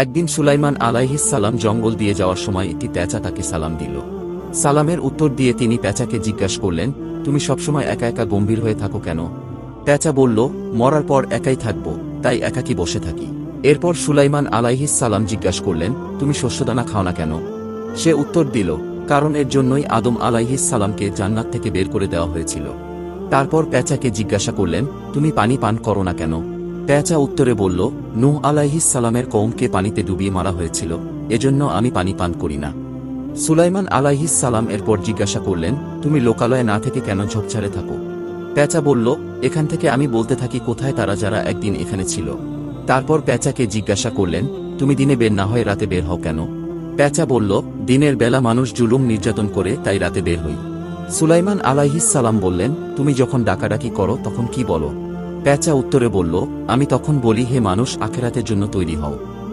একদিন সুলাইমান আলাইহিস সালাম জঙ্গল দিয়ে যাওয়ার সময় একটি পেঁচা তাকে সালাম দিল। সালামের উত্তর দিয়ে তিনি পেঁচাকে জিজ্ঞাসা করলেন, তুমি সবসময় একা একা গম্ভীর হয়ে থাকো কেন? পেঁচা বলল, মরার পর একাই থাকব, তাই একাকী বসে থাকি। এরপর সুলাইমান আলাইহিস সালাম জিজ্ঞাসা করলেন, তুমি শস্যদানা খাও না কেন? সে উত্তর দিল, কারণ এর জন্যই আদম আলাইহিস সালামকে জান্নাত থেকে বের করে দেওয়া হয়েছিল। তারপর পেঁচাকে জিজ্ঞাসা করলেন, তুমি পানি পান করো না কেন? পেঁচা উত্তরে বলল, নূহ আলাইহিস সালামের কওমকে পানিতে ডুবিয়ে মারা হয়েছিল, এজন্য আমি পানি পান করি না। সুলাইমান আলাইহিস সালাম এরপর জিজ্ঞাসা করলেন, তুমি লোকালয়ে না থেকে কেন ঝোপঝাড়ে থাকো? পেঁচা বলল, এখান থেকে আমি বলতে থাকি কোথায় তারা যারা একদিন এখানে ছিল। তারপর পেঁচাকে জিজ্ঞাসা করলেন, তুমি দিনে বের না হয়ে রাতে বের হও কেন? পেঁচা বলল, দিনের বেলা মানুষ জুলুম নির্যাতন করে, তাই রাতে বের হই। সুলাইমান আলাইহিস সালাম বললেন, তুমি যখন ডাকাডাকি করো তখন কি বলো? পেঁচা উত্তরে বলল, আমি তখন বলি, হে মানুষ, আখিরাতের জন্য তৈরি হও।